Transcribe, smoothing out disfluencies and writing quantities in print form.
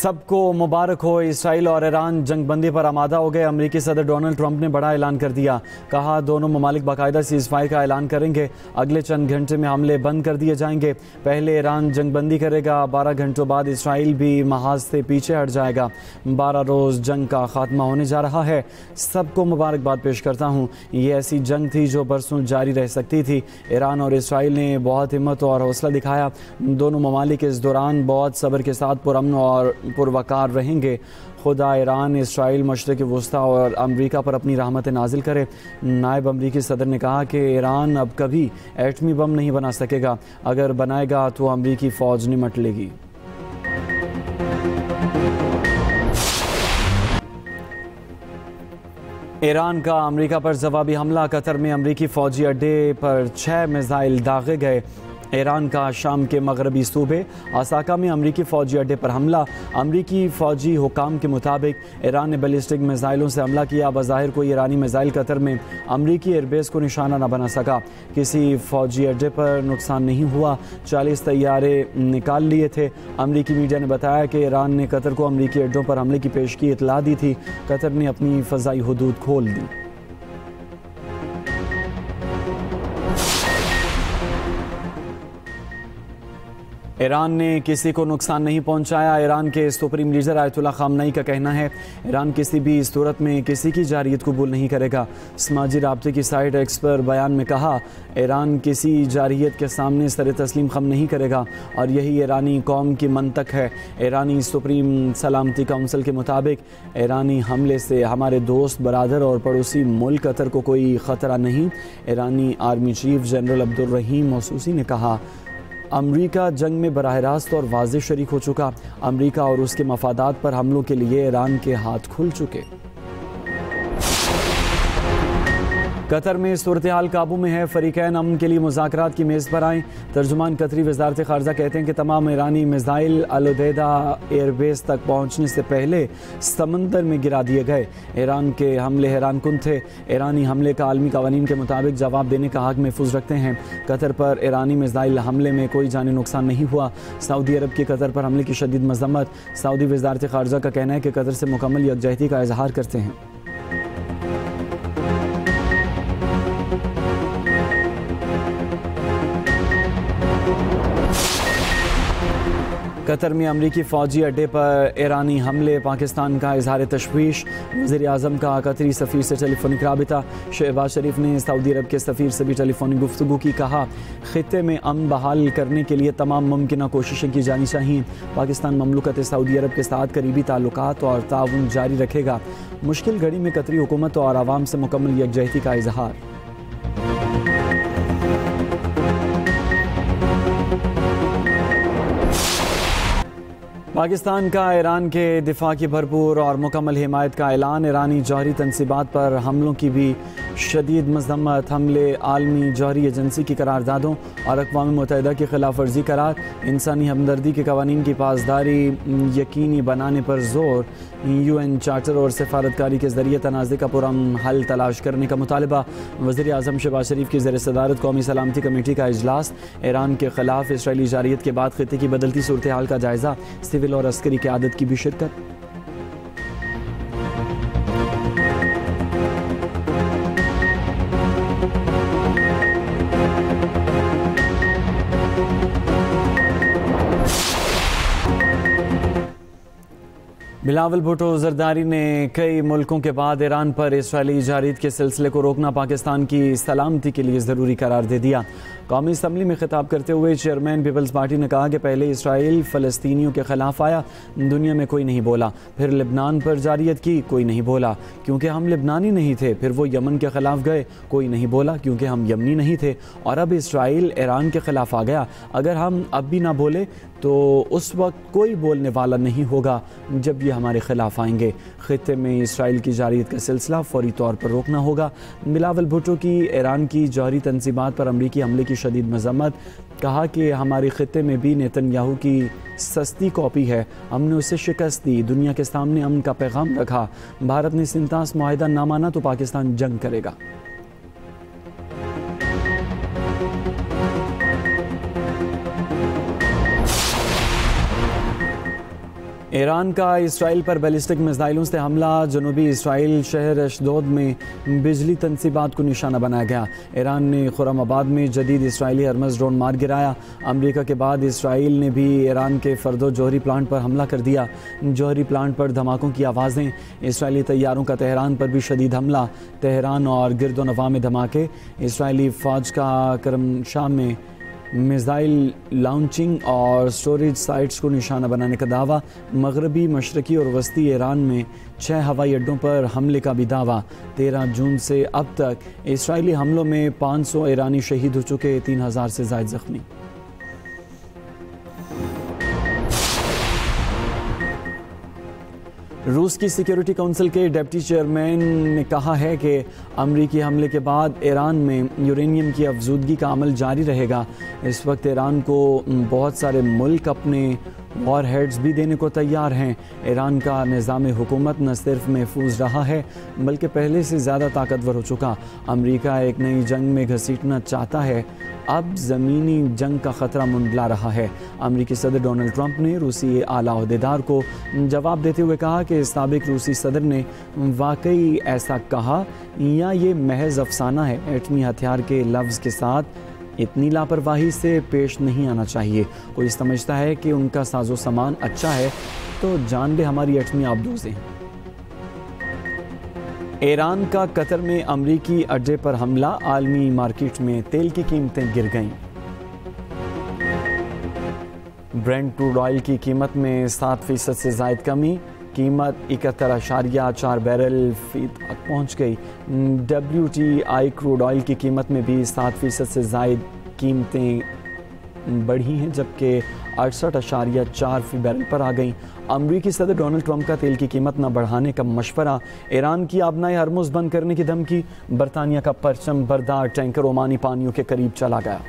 सबको मुबारक हो। इसराइल और ईरान जंगबंदी पर आमादा हो गए। अमेरिकी सदर डोनाल्ड ट्रंप ने बड़ा ऐलान कर दिया। कहा दोनों ममालिक बाकायदा सीज़फायर का ऐलान करेंगे। अगले चंद घंटे में हमले बंद कर दिए जाएंगे। पहले ईरान जंगबंदी करेगा, 12 घंटों बाद इसराइल भी महाज से पीछे हट जाएगा। 12 रोज़ जंग का खात्मा होने जा रहा है। सबको मुबारकबाद पेश करता हूँ। ये ऐसी जंग थी जो बरसों जारी रह सकती थी। ईरान और इसराइल ने बहुत हिम्मत और हौसला दिखाया। दोनों ममालिक इस दौरान बहुत सब्र के साथ पुरअमन और पुरवकार रहेंगे। खुदा ईरान, इसराइल, मशरिक़ वस्ता और अमरीका पर अपनी रहमत नाजिल करे। नायब अमरीकी सदर ने कहा कि ईरान अब कभी एटमी बम नहीं बना सकेगा। अगर बनाएगा तो अमरीकी फ़ौज निमट लेगी। ईरान का अमरीका पर जवाबी हमला। कतर में अमरीकी फ़ौजी अड्डे पर 6 मिसाइल दागे गए। ईरान का शाम के मगरबी सूबे आसाका में अमरीकी फ़ौजी अड्डे पर हमला। अमरीकी फ़ौजी हुकाम के मुताबिक ईरान ने बैलिस्टिक मिसाइलों से हमला किया। बज़ाहिर कोई ईरानी मिसाइल कतर में अमरीकी एयरबेस को निशाना न बना सका। किसी फ़ौजी अड्डे पर नुकसान नहीं हुआ। 40 तैयारे निकाल लिए थे। अमरीकी मीडिया ने बताया कि ईरान ने कतर को अमरीकी अड्डों पर हमले की पेशगी इतला दी थी। कतर ने अपनी फ़ज़ाई हुदूद खोल दी। ईरान ने किसी को नुकसान नहीं पहुंचाया। ईरान के सुप्रीम लीडर आयतुल्ला खामनई का कहना है ईरान किसी भी सूरत में किसी की जारियत कबूल नहीं करेगा। समाजी राब्ते की साइट एक्स पर बयान में कहा ईरान किसी जारियत के सामने सर तस्लीम खम नहीं करेगा और यही ईरानी कौम की मंतक है। ईरानी सुप्रीम सलामती काउंसिल के मुताबिक ईरानी हमले से हमारे दोस्त, बरादर और पड़ोसी मुल्क कतर को कोई ख़तरा नहीं। ईरानी आर्मी चीफ जनरल अब्दुल रहीम मौसूसी ने कहा अमरीका जंग में बराह रास्त और वाज़ेह शरीक हो चुका। अमरीका और उसके मफादात पर हमलों के लिए ईरान के हाथ खुल चुके। कतर में सूरत हाल काबू में है। फ़रीक़ैन अमन के लिए मुज़ाकरात की मेज़ पर आएँ। तर्जुमान कतरी वज़ारत ख़ारजा कहते हैं कि तमाम ईरानी मिसाइल अल-उदैदा एयरबेस तक पहुँचने से पहले समंदर में गिरा दिए गए। ईरान के हमले हैरानकुन थे। ईरानी हमले का आलमी क़वानीन के मुताबिक जवाब देने का हक़ महफूज रखते हैं। कतर पर ईरानी मिसाइल हमले में कोई जानी नुकसान नहीं हुआ। सऊदी अरब की कतर पर हमले की शदीद मज़म्मत। सऊदी वज़ारत ख़ारजा का कहना है कि कतर से मुकम्मल यकजहती का इजहार करते हैं। कतर में अमरीकी फ़ौजी अड्डे पर ईरानी हमले। पाकिस्तान का इजहार तशवीश। वज़ीर आज़म का कतरी सफ़ीर से टेलीफोनिक राबिता। शहबाज शरीफ ने सऊदी अरब के सफ़ीर से भी टेलीफोनिक गुफ्तगू की। कहा ख़ित्ते में अमन बहाल करने के लिए तमाम मुमकिन कोशिशें की जानी चाहिए। पाकिस्तान ममलुकत सऊदी अरब के साथ करीबी ताल्लुकात और ताउन जारी रखेगा। मुश्किल घड़ी में कतरी हुकूमत और आवाम से मुकम्मल यकजहती का इजहार। पाकिस्तान का ईरान के दिफा की भरपूर और मुकम्मल हिमायत का ऐलान। ईरानी जौहरी तनसीबात पर हमलों की भी शदीद मज़म्मत। हमले आलमी जौहरी एजेंसी की करारदादों और अक़वाम मुत्तहिदा की खिलाफ वर्जी करार। इंसानी हमदर्दी के क़वानीन की पासदारी यकीनी बनाने पर ज़ोर। UN चार्टर और सफारतकारी के ज़रिए तनाज़े का पुरअमन हल तलाश करने का मुतालबा। वज़ीर आज़म शहबाज शरीफ की ज़ेर सदारत कौमी सलामती कमेटी का इजलास। ईरान के ख़िलाफ़ इसराइली जारियत के बाद ख़ित्ते की बदलती सूरत हाल का जायज़ा। सिविल और अस्करी क़यादत की भी शिरकत। बिलावल भुट्टो ज़रदारी ने कई मुल्कों के बाद ईरान पर इसराइली जारियत के सिलसिले को रोकना पाकिस्तान की सलामती के लिए ज़रूरी करार दे दिया। कौमी असम्बली में खिताब करते हुए चेयरमैन पीपल्स पार्टी ने कहा कि पहले इसराइल फ़लस्तीनियों के ख़िलाफ़ आया, दुनिया में कोई नहीं बोला। फिर लिबनान पर जारियत की, कोई नहीं बोला क्योंकि हम लिबनानी नहीं थे। फिर वो यमन के ख़िलाफ़ गए, कोई नहीं बोला क्योंकि हम यमनी नहीं थे। और अब इसराइल ईरान के ख़िलाफ़ आ गया। अगर हम अब भी ना बोले तो उस वक्त कोई बोलने वाला नहीं होगा जब ये हमारे ख़िलाफ़ आएंगे। ख़ित्ते में इसराइल की जारियत का सिलसिला फ़ौरी तौर पर रोकना होगा। बिलावल भुट्टो की ईरान की जौहरी तनसीबात पर अमरीकी हमले की शदीद मज़म्मत। कहा कि हमारे ख़ित्ते में भी नेतन्याहू की सस्ती कॉपी है, हमने उसे शिकस्त दी, दुनिया के सामने अमन का पैगाम रखा। भारत ने सिंतास मुआहिदा ना माना तो पाकिस्तान जंग करेगा। ईरान का इसराइल पर बैलिस्टिक मिसाइलों से हमला। जनूबी इसराइल शहर अशदोद में बिजली तनसीबात को निशाना बनाया गया। ईरान ने खुरमाबाद में जदीद इसराइली हरमस ड्रोन मार गिराया। अमेरिका के बाद इसराइल ने भी ईरान के फर्दो जौहरी प्लांट पर हमला कर दिया। जौहरी प्लांट पर धमाकों की आवाज़ें। इसराइली तैयारों का तेहरान पर भी शदीद हमला। तेहरान और गिरदोनवा में धमाके। इसराइली फ़ौज का करमशाम में मिसाइल लॉन्चिंग और स्टोरेज साइट्स को निशाना बनाने का दावा। मगरबी, मशरकी और वस्ती ईरान में 6 हवाई अड्डों पर हमले का भी दावा। 13 जून से अब तक इसराइली हमलों में 500 ईरानी शहीद हो चुके, 3000 से ज़ायद ज़ख्मी। रूस की सिक्योरिटी काउंसिल के डिप्टी चेयरमैन ने कहा है कि अमरीकी हमले के बाद ईरान में यूरेनियम की अफजूदगी का अमल जारी रहेगा। इस वक्त ईरान को बहुत सारे मुल्क अपने वॉर हेड्स भी देने को तैयार हैं। ईरान का निज़ाम हुकूमत न सिर्फ महफूज रहा है बल्कि पहले से ज़्यादा ताकतवर हो चुका। अमरीका एक नई जंग में घसीटना चाहता है। अब ज़मीनी जंग का ख़तरा मुंडला रहा है। अमरीकी सदर डोनाल्ड ट्रंप ने रूसी आला ओहदेदार को जवाब देते हुए कहा कि साबिक रूसी सदर ने वाकई ऐसा कहा या ये महज अफसाना है। एटमी हथियार के लफ्ज़ के साथ इतनी लापरवाही से पेश नहीं आना चाहिए। कोई समझता है कि उनका साजो सामान अच्छा है तो जान ले हमारी एटमी आबदूज़ें। ईरान का कतर में अमरीकी अड्डे पर हमला। आलमी मार्केट में तेल की कीमतें गिर गईं। ब्रेंट क्रूड ऑयल की कीमत में 7% से ज़ायद कमी। कीमत 71.4 बैरल फी तक पहुँच गई। WTI क्रूड ऑयल की कीमत में भी 7% से ज़ायद कीमतें बढ़ी हैं, जबकि 68.4 फी बैरल पर आ गई। अमरीकी सदर डोनाल्ड ट्रंप का तेल की कीमत न बढ़ाने का मशवरा। ईरान की आबनाए हरमुज़ बंद करने की धमकी। बरतानिया का परचम बरदार टैंकर ओमानी पानियों के करीब चला गया।